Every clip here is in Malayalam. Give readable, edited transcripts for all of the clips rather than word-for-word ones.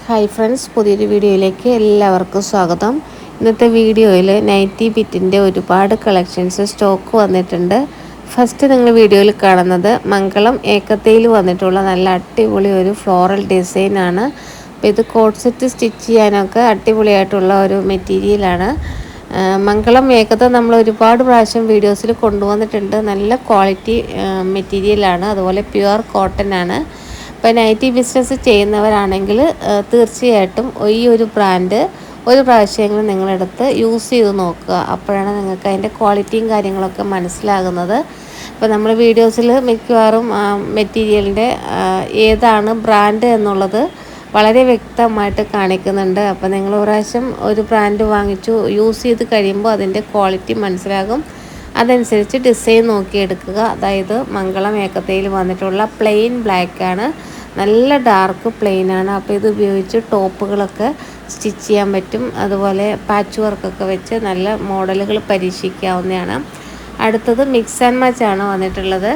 ഹായ് ഫ്രണ്ട്സ്, പുതിയൊരു വീഡിയോയിലേക്ക് എല്ലാവർക്കും സ്വാഗതം. ഇന്നത്തെ വീഡിയോയിൽ നൈറ്റി ബിറ്റിൻ്റെ ഒരുപാട് കളക്ഷൻസ് സ്റ്റോക്ക് വന്നിട്ടുണ്ട്. ഫസ്റ്റ് നിങ്ങൾ വീഡിയോയിൽ കാണുന്നത് മംഗളം ഏക്കത്തയിൽ വന്നിട്ടുള്ള നല്ല അടിപൊളി ഒരു ഫ്ലോറൽ ഡിസൈനാണ്. അപ്പോൾ ഇത് കോട്ട് സെറ്റ് സ്റ്റിച്ച് ചെയ്യാനൊക്കെ അടിപൊളിയായിട്ടുള്ള ഒരു മെറ്റീരിയലാണ്. മംഗളം ഏകത നമ്മൾ ഒരുപാട് പ്രാവശ്യം വീഡിയോസിൽ കൊണ്ടുവന്നിട്ടുണ്ട്. നല്ല ക്വാളിറ്റി മെറ്റീരിയലാണ്, അതുപോലെ പ്യുവർ കോട്ടൺ ആണ്. ഇപ്പോൾ നൈറ്റി ബിസിനസ് ചെയ്യുന്നവരാണെങ്കിൽ തീർച്ചയായിട്ടും ഈ ഒരു ബ്രാൻഡ് ഒരു പ്രാവശ്യമെങ്കിലും നിങ്ങളെടുത്ത് യൂസ് ചെയ്ത് നോക്കുക. അപ്പോഴാണ് നിങ്ങൾക്ക് അതിൻ്റെ ക്വാളിറ്റിയും കാര്യങ്ങളൊക്കെ മനസ്സിലാകുന്നത്. ഇപ്പോൾ നമ്മൾ വീഡിയോസിൽ മിക്കവാറും മെറ്റീരിയലിൻ്റെ ഏതാണ് ബ്രാൻഡ് എന്നുള്ളത് വളരെ വ്യക്തമായിട്ട് കാണിക്കുന്നുണ്ട്. അപ്പോൾ നിങ്ങൾ ഒരു പ്രാവശ്യം ഒരു ബ്രാൻഡ് വാങ്ങിച്ചു യൂസ് ചെയ്ത് കഴിയുമ്പോൾ അതിൻ്റെ ക്വാളിറ്റി മനസ്സിലാകും. അതനുസരിച്ച് ഡിസൈൻ നോക്കിയെടുക്കുക. അതായത് മംഗളം ഏക്കത്തയിൽ വന്നിട്ടുള്ള പ്ലെയിൻ ബ്ലാക്കാണ്, നല്ല ഡാർക്ക് പ്ലെയിൻ ആണ്. അപ്പോൾ ഇത് ഉപയോഗിച്ച് ടോപ്പുകളൊക്കെ സ്റ്റിച്ച് ചെയ്യാൻ പറ്റും. അതുപോലെ പാച്ച് വർക്കൊക്കെ വെച്ച് നല്ല മോഡലുകൾ പരീക്ഷിക്കാവുന്നതാണ്. അടുത്തത് മിക്സ് ആൻഡ് മാച്ച് ആണ് വന്നിട്ടുള്ളത്.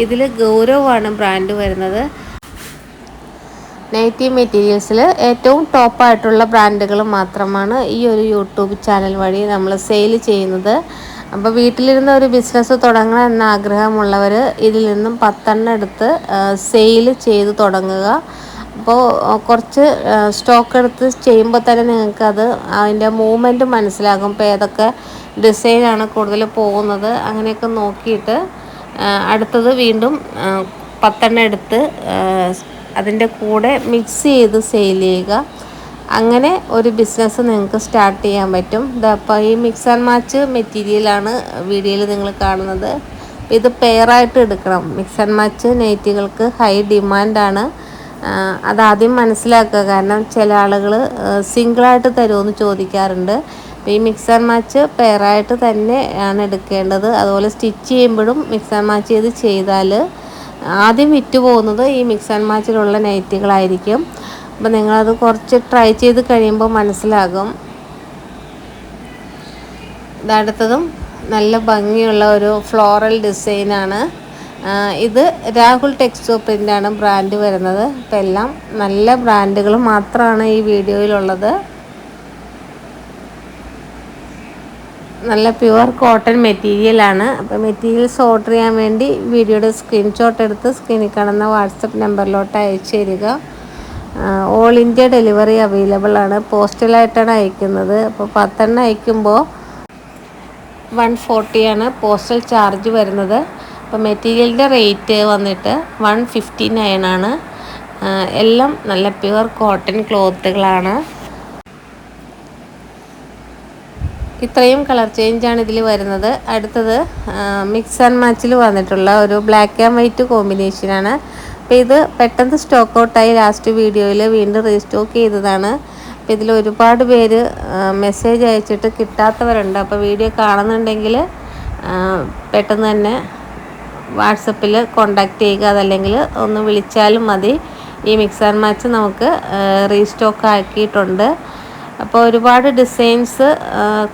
ഇതിൽ ഗൗരവാണ് ബ്രാൻഡ് വരുന്നത്. നൈറ്റി മെറ്റീരിയൽസിൽ ഏറ്റവും ടോപ്പായിട്ടുള്ള ബ്രാൻഡുകൾ മാത്രമാണ് ഈ ഒരു യൂട്യൂബ് ചാനൽ വഴി നമ്മൾ സെയിൽ ചെയ്യുന്നത്. അപ്പോൾ വീട്ടിലിരുന്ന് ഒരു ബിസിനസ് തുടങ്ങണം എന്ന ആഗ്രഹമുള്ളവർ ഇതിൽ നിന്നും 10 എടുത്ത് സെയിൽ ചെയ്ത് തുടങ്ങുക. അപ്പോൾ കുറച്ച് സ്റ്റോക്ക് എടുത്ത് ചെയ്യുമ്പോൾ തന്നെ നിങ്ങൾക്കത് അതിൻ്റെ മൂവ്മെൻറ്റ് മനസ്സിലാകും. ഇപ്പോൾ ഏതൊക്കെ ഡിസൈനാണ് കൂടുതൽ പോകുന്നത് അങ്ങനെയൊക്കെ നോക്കിയിട്ട് അടുത്തത് വീണ്ടും 10 എടുത്ത് അതിൻ്റെ കൂടെ മിക്സ് ചെയ്ത് സെയിൽ ചെയ്യുക. അങ്ങനെ ഒരു ബിസിനസ് നിങ്ങൾക്ക് സ്റ്റാർട്ട് ചെയ്യാൻ പറ്റും. അപ്പോൾ ഈ മിക്സ് ആൻഡ് മാച്ച് മെറ്റീരിയലാണ് വീഡിയോയിൽ നിങ്ങൾ കാണുന്നത്. ഇത് പെയറായിട്ട് എടുക്കണം. മിക്സ് ആൻഡ് മാച്ച് നൈറ്റികൾക്ക് ഹൈ ഡിമാൻഡാണ്. അതാദ്യം മനസ്സിലാക്കുക. കാരണം ചില ആളുകൾ സിംഗിളായിട്ട് തരുമെന്ന് ചോദിക്കാറുണ്ട്. അപ്പോൾ ഈ മിക്സ് ആൻഡ് മാച്ച് പെയറായിട്ട് തന്നെ ആണ് എടുക്കേണ്ടത്. അതുപോലെ സ്റ്റിച്ച് ചെയ്യുമ്പോഴും മിക്സ് ആൻഡ് മാച്ച് ചെയ്താൽ ആദ്യം വിറ്റ് പോകുന്നത് ഈ മിക്സ് ആൻഡ് മാച്ചിലുള്ള നൈറ്റികളായിരിക്കും. അപ്പോൾ നിങ്ങളത് കുറച്ച് ട്രൈ ചെയ്ത് കഴിയുമ്പോൾ മനസ്സിലാകും. ഇതടുത്തതും നല്ല ഭംഗിയുള്ള ഒരു ഫ്ലോറൽ ഡിസൈനാണ്. ഇത് രാഹുൽ ടെക്സ്റ്റോ പ്രിൻ്റാണ് ബ്രാൻഡ് വരുന്നത്. അപ്പോൾ എല്ലാം നല്ല ബ്രാൻഡുകൾ മാത്രമാണ് ഈ വീഡിയോയിലുള്ളത്. നല്ല പ്യുവർ കോട്ടൺ മെറ്റീരിയലാണ്. അപ്പോൾ മെറ്റീരിയൽസ് ഓർഡർ ചെയ്യാൻ വേണ്ടി വീഡിയോയുടെ സ്ക്രീൻഷോട്ട് എടുത്ത് സ്ക്രീനിൽ കാണുന്ന വാട്സപ്പ് നമ്പറിലോട്ട് അയച്ചു തരിക. ഓൾ ഇന്ത്യ ഡെലിവറി അവൈലബിൾ ആണ്. പോസ്റ്റലായിട്ടാണ് അയക്കുന്നത്. അപ്പോൾ 10 അയക്കുമ്പോൾ 140 ആണ് പോസ്റ്റൽ ചാർജ് വരുന്നത്. അപ്പോൾ മെറ്റീരിയലിൻ്റെ റേറ്റ് വന്നിട്ട് 159 ആണ്. എല്ലാം നല്ല പ്യുവർ കോട്ടൺ ക്ലോത്തുകളാണ്. ഇത്രയും കളർ ചേഞ്ചാണ് ഇതിൽ വരുന്നത്. അടുത്തത് മിക്സ് ആൻഡ് മാച്ചിൽ വന്നിട്ടുള്ള ഒരു ബ്ലാക്ക് ആൻഡ് വൈറ്റ് കോമ്പിനേഷനാണ്. അപ്പോൾ ഇത് പെട്ടെന്ന് സ്റ്റോക്ക് ഔട്ടായി ലാസ്റ്റ് വീഡിയോയിൽ വീണ്ടും റീസ്റ്റോക്ക് ചെയ്തതാണ്. അപ്പോൾ ഇതിൽ ഒരുപാട് പേര് മെസ്സേജ് അയച്ചിട്ട് കിട്ടാത്തവരുണ്ട്. അപ്പോൾ വീഡിയോ കാണുന്നുണ്ടെങ്കിൽ പെട്ടെന്ന് തന്നെ വാട്സപ്പിൽ കോണ്ടാക്ട് ചെയ്യുക. അതല്ലെങ്കിൽ ഒന്ന് വിളിച്ചാലും മതി. ഈ മിക്സ് ആൻഡ് മാച്ച് നമുക്ക് റീസ്റ്റോക്ക് ആക്കിയിട്ടുണ്ട്. അപ്പോൾ ഒരുപാട് ഡിസൈൻസ്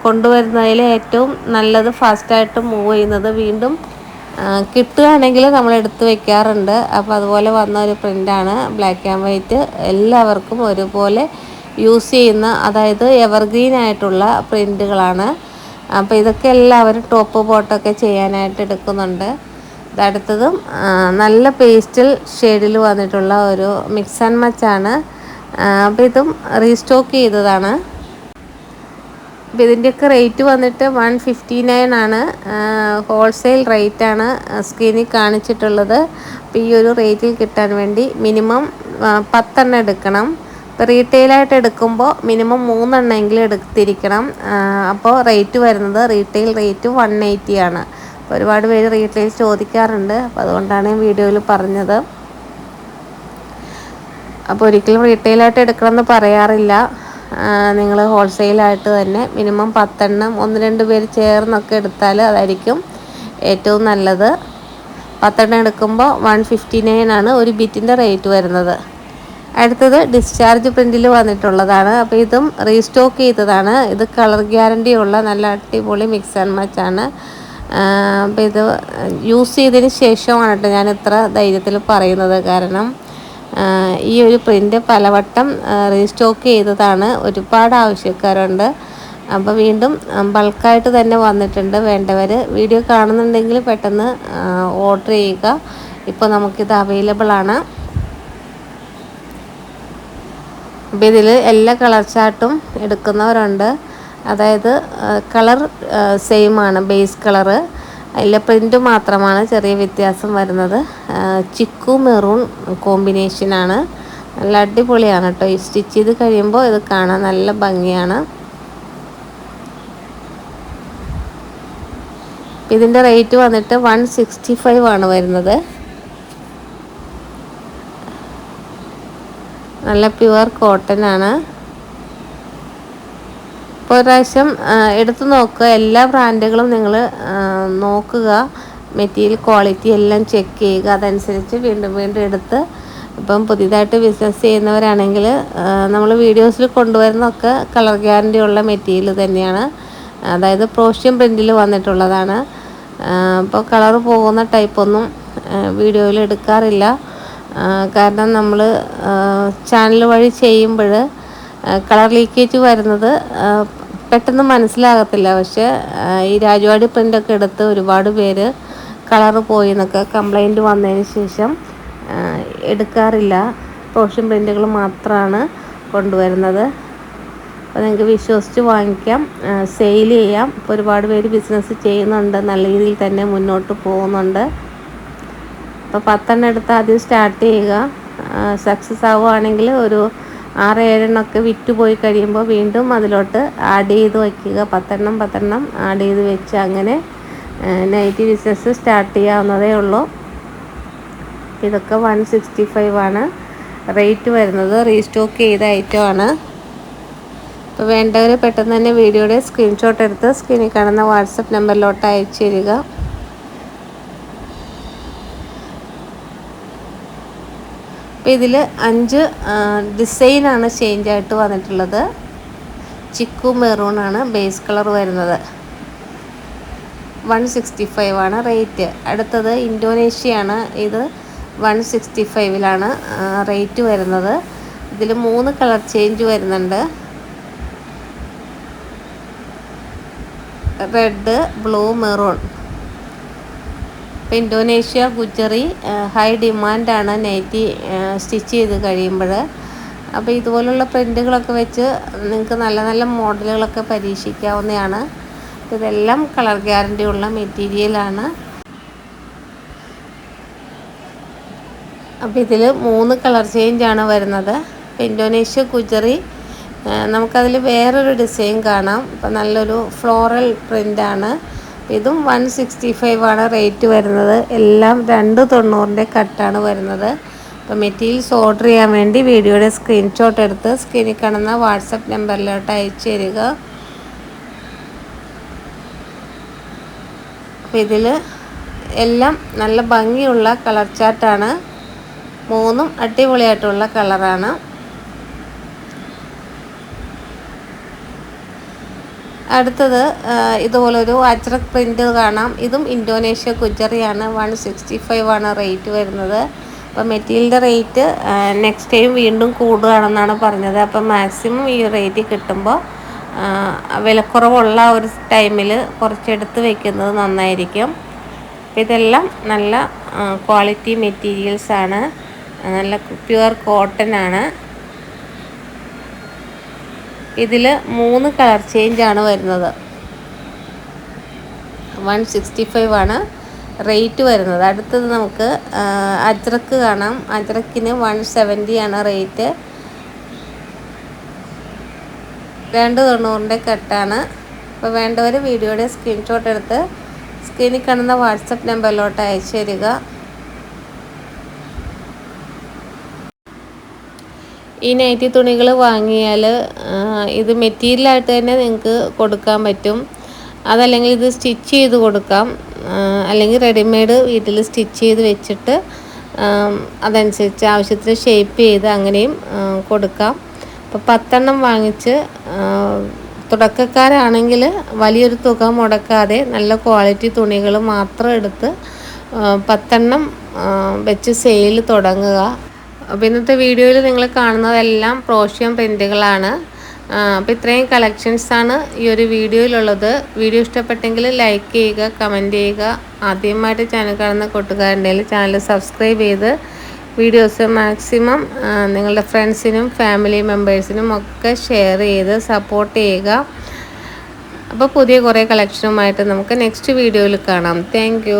കൊണ്ടുവരുന്നതിൽ ഏറ്റവും നല്ലത് ഫാസ്റ്റായിട്ട് മൂവ് ചെയ്യുന്നത് വീണ്ടും കിട്ടുകയാണെങ്കിൽ നമ്മൾ എടുത്ത് വെക്കാറുണ്ട്. അപ്പോൾ അതുപോലെ വന്ന ഒരു പ്രിൻ്റാണ് ബ്ലാക്ക് ആൻഡ് വൈറ്റ്. എല്ലാവർക്കും ഒരുപോലെ യൂസ് ചെയ്യുന്ന, അതായത് എവർഗ്രീൻ ആയിട്ടുള്ള പ്രിൻ്റുകളാണ്. അപ്പോൾ ഇതൊക്കെ എല്ലാവരും ടോപ്പ് ബോട്ടൊക്കെ ചെയ്യാനായിട്ട് എടുക്കുന്നുണ്ട്. ഇതടുത്തതും നല്ല പേസ്റ്റൽ ഷെയ്ഡിൽ വന്നിട്ടുള്ള ഒരു മിക്സ് ആൻഡ് മച്ചാണ്. അപ്പോൾ ഇതും റീസ്റ്റോക്ക് ചെയ്തതാണ്. അപ്പോൾ ഇതിൻ്റെയൊക്കെ റേറ്റ് വന്നിട്ട് 159 ആണ്. ഹോൾസെയിൽ റേറ്റാണ് സ്ക്രീനിൽ കാണിച്ചിട്ടുള്ളത്. അപ്പോൾ ഈ ഒരു റേറ്റിൽ കിട്ടാൻ വേണ്ടി മിനിമം 10 എടുക്കണം. ഇപ്പോൾ റീറ്റെയിലായിട്ട് എടുക്കുമ്പോൾ മിനിമം 3 എടുത്തിരിക്കണം. അപ്പോൾ റേറ്റ് വരുന്നത് റീറ്റെയിൽ റേറ്റ് 180 ആണ്. അപ്പോൾ ഒരുപാട് പേര് റീറ്റെയിൽ ചോദിക്കാറുണ്ട്. അപ്പോൾ അതുകൊണ്ടാണ് വീഡിയോയിൽ പറഞ്ഞത്. അപ്പോൾ ഒരിക്കലും റീറ്റെയിലായിട്ട് എടുക്കണമെന്ന് പറയാറില്ല. നിങ്ങൾ ഹോൾസെയിലായിട്ട് തന്നെ മിനിമം 10 1-2 പേര് ചേർന്നൊക്കെ എടുത്താൽ അതായിരിക്കും ഏറ്റവും നല്ലത്. 10 എടുക്കുമ്പോൾ 159 ആണ് ഒരു ബിറ്റിൻ്റെ റേറ്റ് വരുന്നത്. അടുത്തത് ഡിസ്ചാർജ് പ്രിൻറ്റിൽ വന്നിട്ടുള്ളതാണ്. അപ്പോൾ ഇതും റീസ്റ്റോക്ക് ചെയ്തതാണ്. ഇത് കളർ ഗ്യാരണ്ടി ഉള്ള നല്ല അടിപൊളി മിക്സ് ആൻഡ് മാച്ചാണ്. അപ്പോൾ ഇത് യൂസ് ചെയ്തതിന് ശേഷമാണ് കേട്ടോ ഞാൻ ഇത്ര ധൈര്യത്തിൽ പറയുന്നത്. കാരണം ഈ ഒരു പ്രിൻ്റ് പലവട്ടം റീസ്റ്റോക്ക് ചെയ്തതാണ്. ഒരുപാട് ആവശ്യക്കാരുണ്ട്. അപ്പോൾ വീണ്ടും ബൾക്കായിട്ട് തന്നെ വന്നിട്ടുണ്ട്. വേണ്ടവർ വീഡിയോ കാണുന്നുണ്ടെങ്കിൽ പെട്ടെന്ന് ഓർഡർ ചെയ്യുക. ഇപ്പോൾ നമുക്കിത് അവൈലബിൾ ആണ്. അപ്പോൾ ഇതിൽ എല്ലാ കളർ ചാർട്ടും എടുക്കുന്നവരുണ്ട്. അതായത് കളർ സെയിം ആണ്, ബേസ് കളറ്. അതിലെ പ്രിൻ്റ് മാത്രമാണ് ചെറിയ വ്യത്യാസം വരുന്നത്. ചിക്കു മെറൂൺ കോമ്പിനേഷനാണ്. നല്ല അടിപൊളിയാണ് കേട്ടോ. ഈ സ്റ്റിച്ച് ചെയ്ത് കഴിയുമ്പോൾ ഇത് കാണാൻ നല്ല ഭംഗിയാണ്. ഇതിൻ്റെ റേറ്റ് വന്നിട്ട് 165 ആണ് വരുന്നത്. നല്ല പ്യുവർ കോട്ടൺ ആണ്. ഇപ്പോൾ ഒരു പ്രാവശ്യം എടുത്തു നോക്കുക. എല്ലാ ബ്രാൻഡുകളും നിങ്ങൾ നോക്കുക. മെറ്റീരിയൽ ക്വാളിറ്റി എല്ലാം ചെക്ക് ചെയ്യുക. അതനുസരിച്ച് വീണ്ടും വീണ്ടും എടുത്ത്, ഇപ്പം പുതിയതായിട്ട് ബിസിനസ് ചെയ്യുന്നവരാണെങ്കിൽ നമ്മൾ വീഡിയോസിൽ കൊണ്ടുവരുന്നതൊക്കെ കളർ ഗ്യാരണ്ടി ഉള്ള മെറ്റീരിയൽ തന്നെയാണ്. അതായത് പ്രോഷ്യൻ പ്രിൻറ്റിൽ വന്നിട്ടുള്ളതാണ്. ഇപ്പോൾ കളർ പോകുന്ന ടൈപ്പൊന്നും വീഡിയോയിൽ എടുക്കാറില്ല. കാരണം നമ്മൾ ചാനൽ വഴി ചെയ്യുമ്പോൾ കളർ ലീക്കേജ് വരുന്നത് പെട്ടെന്ന് മനസ്സിലാകത്തില്ല. പക്ഷേ ഈ രാജവാടി പ്രിൻ്റൊക്കെ എടുത്ത് ഒരുപാട് പേര് കളർ പോയി എന്നൊക്കെ കംപ്ലൈൻറ്റ് വന്നതിന് ശേഷം എടുക്കാറില്ല. പ്രോഷ്യൻ പ്രിൻ്റുകൾ മാത്രമാണ് കൊണ്ടുവരുന്നത്. അപ്പോൾ നിങ്ങൾക്ക് വിശ്വസിച്ച് വാങ്ങിക്കാം, സെയിൽ ചെയ്യാം. ഇപ്പോൾ ഒരുപാട് പേര് ബിസിനസ് ചെയ്യുന്നുണ്ട്, നല്ല രീതിയിൽ തന്നെ മുന്നോട്ട് പോകുന്നുണ്ട്. അപ്പോൾ 10 എടുത്ത് ആദ്യം സ്റ്റാർട്ട് ചെയ്യുക. സക്സസ് ആവുകയാണെങ്കിൽ ഒരു 6-7 എണ്ണമൊക്കെ വിറ്റുപോയി കഴിയുമ്പോൾ വീണ്ടും അതിലോട്ട് ആഡ് ചെയ്ത് വയ്ക്കുക. 10 ആഡ് ചെയ്ത് വെച്ച് അങ്ങനെ നൈറ്റി ബിസിനസ് സ്റ്റാർട്ട് ചെയ്യാവുന്നതേ ഉള്ളൂ. ഇതൊക്കെ 165 ആണ് റേറ്റ് വരുന്നത്. റീസ്റ്റോക്ക് ചെയ്ത ഐറ്റമാണ്. അപ്പോൾ വേണ്ടവർ പെട്ടെന്ന് തന്നെ വീഡിയോയുടെ സ്ക്രീൻഷോട്ട് എടുത്ത് സ്ക്രീനിൽ കാണുന്ന വാട്സപ്പ് നമ്പറിലോട്ട് അയച്ചു തരിക. അപ്പോൾ ഇതിൽ 5 ഡിസൈനാണ് ചേഞ്ചായിട്ട് വന്നിട്ടുള്ളത്. ചിക്കു മെറൂണാണ് ബേസ് കളർ വരുന്നത്. 165 ആണ് റേറ്റ്. അടുത്തത് ഇന്തോനേഷ്യയാണ്. ഇത് 165 റേറ്റ് വരുന്നത്. ഇതിൽ 3 കളർ ചേഞ്ച് വരുന്നുണ്ട്. Red, blue, maroon. ഇപ്പോൾ ഇന്തോനേഷ്യ ഗുജറി ഹൈ ഡിമാൻഡാണ് നൈറ്റി സ്റ്റിച്ച് ചെയ്ത് കഴിയുമ്പോൾ. അപ്പോൾ ഇതുപോലുള്ള പ്രിൻ്റുകളൊക്കെ വെച്ച് നിങ്ങൾക്ക് നല്ല നല്ല മോഡലുകളൊക്കെ പരീക്ഷിക്കാവുന്നതാണ്. ഇതെല്ലാം കളർ ഗ്യാരണ്ടി ഉള്ള മെറ്റീരിയലാണ്. അപ്പോൾ ഇതിൽ 3 കളർ ചേഞ്ചാണ് വരുന്നത്. ഇപ്പോൾ ഇന്തോനേഷ്യ ഗുജറി നമുക്കതിൽ വേറൊരു ഡിസൈൻ കാണാം. ഇപ്പോൾ നല്ലൊരു ഫ്ലോറൽ പ്രിൻ്റാണ്. ഇതും 165 ആണ് റേറ്റ് വരുന്നത്. എല്ലാം 290 കട്ടാണ് വരുന്നത്. അപ്പോൾ മെറ്റീരിയൽസ് ഓർഡർ ചെയ്യാൻ വേണ്ടി വീഡിയോയുടെ സ്ക്രീൻഷോട്ട് എടുത്ത് സ്ക്രീനിൽ കാണുന്ന വാട്സപ്പ് നമ്പറിലോട്ട് അയച്ചു തരിക. അപ്പോൾ ഇതിൽ എല്ലാം നല്ല ഭംഗിയുള്ള കളർ ചാർട്ടാണ്. 3ഉം അടിപൊളിയായിട്ടുള്ള കളറാണ്. അടുത്തത് ഇതുപോലൊരു അജ്രക് പ്രിൻ്റ് കാണാം. ഇതും ഇന്തോനേഷ്യ ഗുജറിയാണ്. 165 ആണ് റേറ്റ് വരുന്നത്. അപ്പോൾ മെറ്റീരിയലിൻ്റെ റേറ്റ് നെക്സ്റ്റ് ടൈം വീണ്ടും കൂടുകയാണെന്നാണ് പറഞ്ഞത്. അപ്പോൾ മാക്സിമം ഈ റേറ്റ് കിട്ടുമ്പോൾ വിലക്കുറവുള്ള ഒരു ടൈമിൽ കുറച്ചെടുത്ത് വയ്ക്കുന്നത് നന്നായിരിക്കും. ഇതെല്ലാം നല്ല ക്വാളിറ്റി മെറ്റീരിയൽസാണ്. നല്ല പ്യുവർ കോട്ടൺ ആണ്. ഇതിൽ 3 കളർ ചേഞ്ചാണ് വരുന്നത്. 165 ആണ് റേറ്റ് വരുന്നത്. അടുത്തത് നമുക്ക് അജ്രക്ക് കാണാം. അജ്രക്കിന് 170 ആണ് റേറ്റ്. 290 കട്ടാണ്. അപ്പോൾ വേണ്ടവർ വീഡിയോയുടെ സ്ക്രീൻഷോട്ട് എടുത്ത് സ്ക്രീനിൽ കാണുന്ന വാട്സപ്പ് നമ്പറിലോട്ട് അയച്ചു തരിക. ഈ നൈറ്റി തുണികൾ വാങ്ങിയാൽ ഇത് മെറ്റീരിയലായിട്ട് തന്നെ നിങ്ങൾക്ക് കൊടുക്കാൻ പറ്റും. അതല്ലെങ്കിൽ ഇത് സ്റ്റിച്ച് ചെയ്ത് കൊടുക്കാം. അല്ലെങ്കിൽ റെഡിമെയ്ഡ് വീട്ടിൽ സ്റ്റിച്ച് ചെയ്ത് വെച്ചിട്ട് അതനുസരിച്ച് ആവശ്യത്തിന് ഷേപ്പ് ചെയ്ത് അങ്ങനെയും കൊടുക്കാം. അപ്പോൾ 10 വാങ്ങിച്ച് തുടക്കക്കാരാണെങ്കിൽ വലിയൊരു തുക മുടക്കാതെ നല്ല ക്വാളിറ്റി തുണികൾ മാത്രം എടുത്ത് 10 വെച്ച് സെയിൽ തുടങ്ങുക. അപ്പോൾ ഇന്നത്തെ വീഡിയോയിൽ നിങ്ങൾ കാണുന്നതെല്ലാം പ്രോഷ്യം പ്രിൻറ്റുകളാണ്. അപ്പോൾ ഇത്രയും കളക്ഷൻസാണ് ഈ ഒരു വീഡിയോയിലുള്ളത്. വീഡിയോ ഇഷ്ടപ്പെട്ടെങ്കിൽ ലൈക്ക് ചെയ്യുക, കമൻറ്റ് ചെയ്യുക. ആദ്യമായിട്ട് ചാനൽ കാണുന്ന കൂട്ടുകാരുണ്ടെങ്കിൽ ചാനൽ സബ്സ്ക്രൈബ് ചെയ്ത് വീഡിയോസ് മാക്സിമം നിങ്ങളുടെ ഫ്രണ്ട്സിനും ഫാമിലി മെമ്പേഴ്സിനും ഒക്കെ ഷെയർ ചെയ്ത് സപ്പോർട്ട് ചെയ്യുക. അപ്പോൾ പുതിയ കുറേ കളക്ഷനുമായിട്ട് നമുക്ക് നെക്സ്റ്റ് വീഡിയോയിൽ കാണാം. താങ്ക്